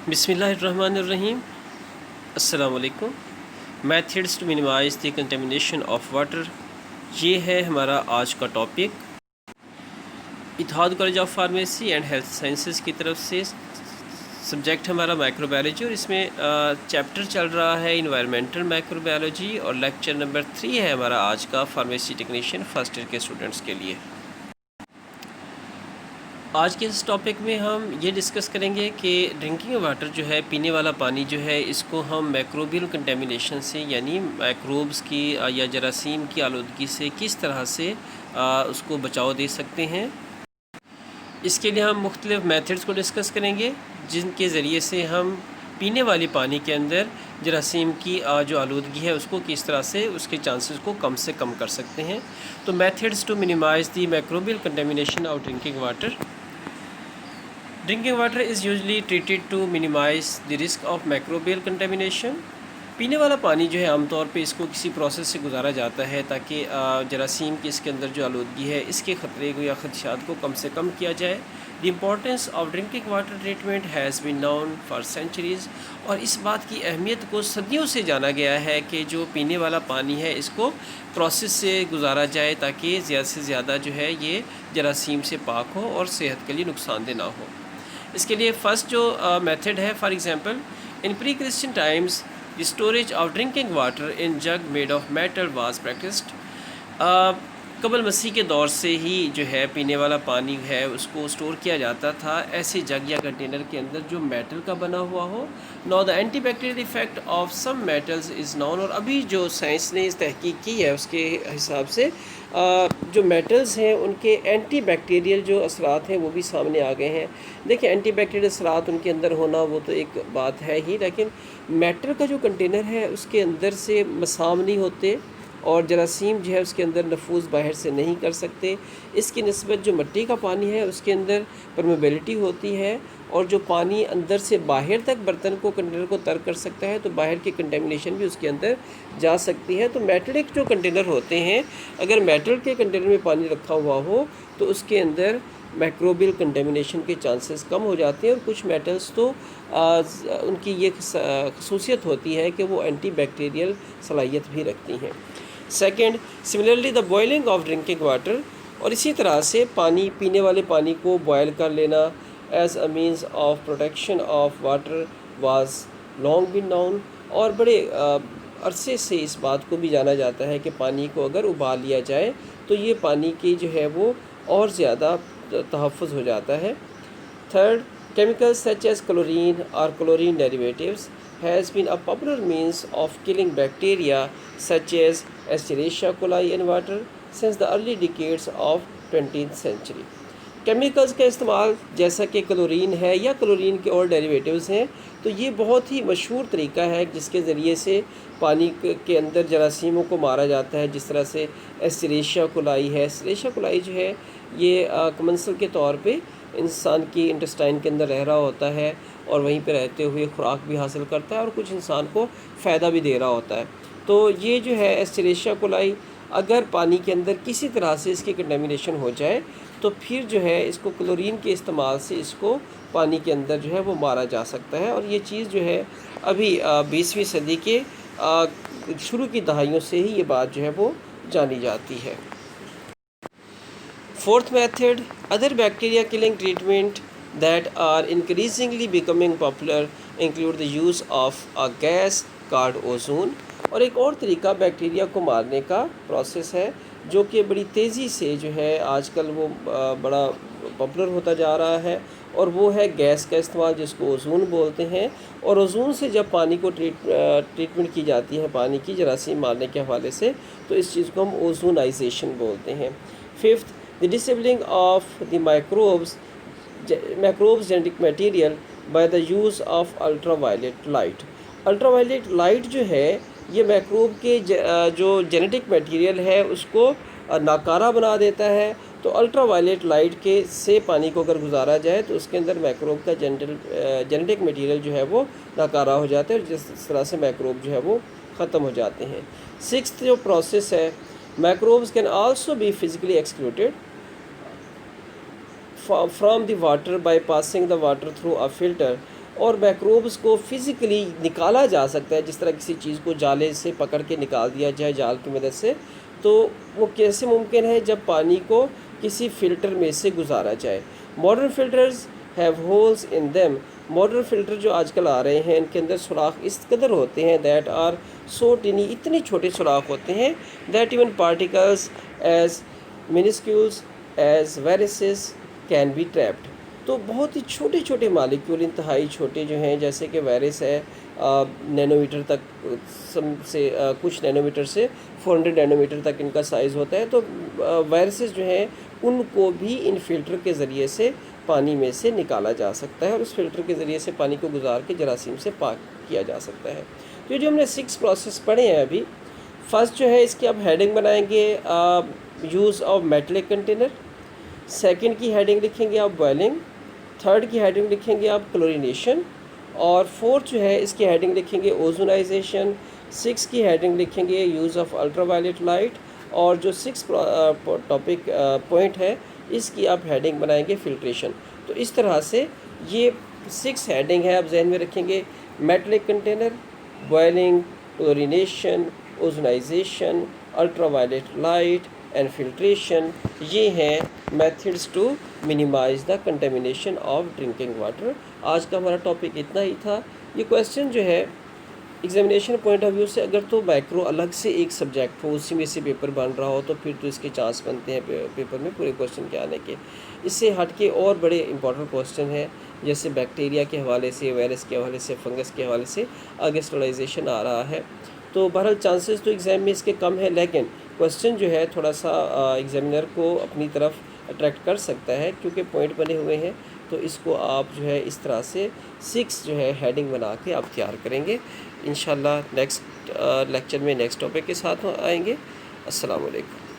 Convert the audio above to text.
بسم اللہ الرحمن الرحیم. السلام علیکم. Methods to minimise the contamination of water, یہ ہے ہمارا آج کا topic. Ittehad college of pharmacy and health sciences کی طرف سے سبجیکٹ ہمارا مائکرو بایولوجی، اور اس میں چیپٹر چل رہا ہے انوائرمنٹل مائکرو بایولوجی، اور لیکچر نمبر 3 ہے ہمارا آج کا فارمیسی ٹیکنیشین فرسٹ ایئر کے اسٹوڈنٹس کے لیے. آج کے اس ٹاپک میں ہم یہ ڈسکس کریں گے کہ ڈرنکنگ واٹر جو ہے، پینے والا پانی جو ہے، اس کو ہم میکروبیل کنٹامینیشن سے، یعنی میکروبز کی یا جراثیم کی آلودگی سے کس طرح سے اس کو بچاؤ دے سکتے ہیں. اس کے لیے ہم مختلف میتھڈز کو ڈسکس کریں گے جن کے ذریعے سے ہم پینے والی پانی کے اندر جراثیم کی جو آلودگی ہے اس کو کس طرح سے اس کے چانسز کو کم سے کم کر سکتے ہیں. تو methods to minimise the microbial contamination of drinking water. Drinking water is usually treated to minimize the risk of microbial contamination. پینے والا پانی جو ہے عام طور پہ اس کو کسی پروسیس سے گزارا جاتا ہے تاکہ جراثیم کی اس کے اندر جو آلودگی ہے اس کے خطرے کو یا خدشات کو کم سے کم کیا جائے. The importance of drinking water treatment has been known for centuries. اور اس بات کی اہمیت کو صدیوں سے جانا گیا ہے کہ جو پینے والا پانی ہے اس کو پروسیس سے گزارا جائے تاکہ زیادہ سے زیادہ جو ہے یہ جراثیم سے پاک ہو اور صحت کے لیے نقصان دہ نہ ہو. اس کے لیے فرسٹ جو میتھڈ ہے، for example in pre Christian times the storage of drinking water in jug made of metal was practised. قبل مسیح کے دور سے ہی جو ہے پینے والا پانی ہے اس کو اسٹور کیا جاتا تھا ایسے جگ یا کنٹینر کے اندر جو میٹل کا بنا ہوا ہو. Now the antibacterial effect of some metals is known. اور ابھی جو سائنس نے اس تحقیق کی ہے اس کے حساب سے جو میٹلز ہیں ان کے اینٹی بیکٹیریل جو اثرات ہیں وہ بھی سامنے آ گئے ہیں. دیکھیں اینٹی بیکٹیریل اثرات ان کے اندر ہونا وہ تو ایک بات ہے ہی، لیکن میٹل کا جو کنٹینر ہے اس کے اندر سے مسام نہیں ہوتے اور جراثیم جو ہے اس کے اندر نفوذ باہر سے نہیں کر سکتے. اس کی نسبت جو مٹی کا پانی ہے اس کے اندر پرمیبلٹی ہوتی ہے، اور جو پانی اندر سے باہر تک برتن کو کنٹینر کو تر کر سکتا ہے تو باہر کی کنٹامینیشن بھی اس کے اندر جا سکتی ہے. تو میٹلک جو کنٹینر ہوتے ہیں، اگر میٹل کے کنٹینر میں پانی رکھا ہوا ہو تو اس کے اندر میکروبیل کنٹامینیشن کے چانسز کم ہو جاتے ہیں. اور کچھ میٹلز تو ان کی یہ خصوصیت ہوتی ہے کہ وہ اینٹی بیکٹیریل صلاحیت بھی رکھتی ہیں. Second, similarly the boiling of drinking water. اور اسی طرح سے پانی، پینے والے پانی کو بوائل کر لینا as a means of protection of water was long been known. اور بڑے عرصے سے اس بات کو بھی جانا جاتا ہے کہ پانی کو اگر ابال لیا جائے تو یہ پانی کی جو ہے وہ اور زیادہ تحفظ ہو جاتا ہے. Third, chemicals such as chlorine or chlorine derivatives has been a popular means of killing bacteria such as Escherichia coli in water since the early decades of 20th century. Chemicals کا استعمال جیسا کہ کلورین ہے یا chlorine کے اور derivatives ہیں تو یہ بہت ہی مشہور طریقہ ہے جس کے ذریعے سے پانی کے اندر جراثیموں کو مارا جاتا ہے. جس طرح سے ایسچریشیا کولائی ہے. ایسچریشیا کولائی جو ہے یہ کمنسل کے طور پہ انسان کی انٹسٹائن کے اندر رہ رہا ہوتا ہے اور وہیں پہ رہتے ہوئے خوراک بھی حاصل کرتا ہے اور کچھ انسان کو فائدہ بھی دے رہا ہوتا ہے. تو یہ جو ہے ایسچریشیا کولائی اگر پانی کے اندر کسی طرح سے اس کی کنٹامینیشن ہو جائے تو پھر جو ہے اس کو کلورین کے استعمال سے اس کو پانی کے اندر جو ہے وہ مارا جا سکتا ہے. اور یہ چیز جو ہے ابھی 20ویں صدی کے شروع کی دہائیوں سے ہی یہ بات جو ہے وہ جانی جاتی ہے. Fourth method, other bacteria killing treatment that are increasingly becoming popular include the use of a gas called ozone. اور ایک اور طریقہ بیکٹیریا کو مارنے کا پروسیس ہے جو کہ بڑی تیزی سے جو ہے آج کل وہ بڑا پاپولر ہوتا جا رہا ہے، اور وہ ہے گیس کا استعمال جس کو اوزون بولتے ہیں. اور اوزون سے جب پانی کو ٹریٹمنٹ کی جاتی ہے پانی کی جراثیم مارنے کے حوالے سے تو اس چیز کو ہم اوزونائزیشن بولتے ہیں. Fifth, the disabling of the microbes genetic material by the use of ultraviolet light. Ultra light جو ہے یہ میکروب کے جو جینیٹک میٹیریل ہے اس کو ناکارہ بنا دیتا ہے. تو الٹرا وائلیٹ لائٹ کے سے پانی کو اگر گزارا جائے تو اس کے اندر میکروب کا جینیٹک میٹیریل جو ہے وہ ناکارہ ہو جاتا ہے، جس طرح سے میکروب جو ہے وہ ختم ہو جاتے ہیں. سکستھ جو پروسیس ہے، microbes can also be physically excluded from the water by passing the water through a filter اور میکروبس کو فزیکلی نکالا جا سکتا ہے، جس طرح کسی چیز کو جالے سے پکڑ کے نکال دیا جائے جال کی مدد سے، تو وہ کیسے ممکن ہے جب پانی کو کسی فلٹر میں سے گزارا جائے۔ Modern filters have holes in them, modern filter جو آج کل آ رہے ہیں ان کے اندر سوراخ اس قدر ہوتے ہیں دیٹ آر سو ٹینی، اتنے چھوٹے سوراخ ہوتے ہیں that even particles as minuscules as viruses can be trapped, تو بہت ہی چھوٹے چھوٹے مالیکیول، انتہائی چھوٹے جو ہیں، جیسے کہ وائرس ہے نینو میٹر تک سے کچھ نینو میٹر سے 400 نینو میٹر تک ان کا سائز ہوتا ہے، تو وائرسز جو ہیں ان کو بھی ان فلٹر کے ذریعے سے پانی میں سے نکالا جا سکتا ہے، اور اس فلٹر کے ذریعے سے پانی کو گزار کے جراثیم سے پاک کیا جا سکتا ہے۔ تو یہ جو ہم نے 6 پروسیس پڑھے ہیں ابھی، فرسٹ جو ہے اس کی آپ ہیڈنگ بنائیں گے use of metallic container, second کی ہیڈنگ لکھیں گے آپ بوائلنگ، تھرڈ کی ہیڈنگ لکھیں گے آپ کلورینیشن، اور فورتھ جو ہے اس کی ہیڈنگ لکھیں گے اوزونائزیشن، 6 کی ہیڈنگ لکھیں گے use of ultraviolet light, اور جو 6 ٹاپک پوائنٹ ہے اس کی آپ ہیڈنگ بنائیں گے فلٹریشن۔ تو اس طرح سے یہ 6 ہیڈنگ ہے، آپ ذہن میں رکھیں گے: metallic container, boiling, chlorination, ozonisation, ultraviolet light and filtration, یہ ہیں methods to minimise the contamination of drinking water. آج کا ہمارا ٹاپک اتنا ہی تھا۔ یہ کویسچن جو ہے ایگزامینیشن پوائنٹ آف ویو سے اگر تو مائکرو الگ سے ایک سبجیکٹ ہو، اسی میں سے پیپر بن رہا ہو، تو پھر تو اس کے چانس بنتے ہیں پیپر میں پورے کویسچن کے آنے کے۔ اس سے ہٹ کے اور بڑے امپورٹنٹ کویسچن ہیں، جیسے بیکٹیریا کے حوالے سے، وائرس کے حوالے سے، فنگس کے حوالے سے آگے اسٹرلائزیشن آ رہا ہے۔ تو بہرحال چانسز تو ایگزام میں اس کے کم ہیں، لیکن کویسچن جو ہے تھوڑا سا ایگزامینر کو اپنی طرف اٹریکٹ کر سکتا ہے، کیونکہ پوائنٹ بنے ہوئے ہیں، تو اس کو آپ جو ہے اس طرح سے 6 جو ہے ہیڈنگ بنا کے آپ تیار کریں گے۔ انشاءاللہ نیکسٹ لیکچر میں نیکسٹ ٹاپک کے ساتھ آئیں گے۔ السلام علیکم۔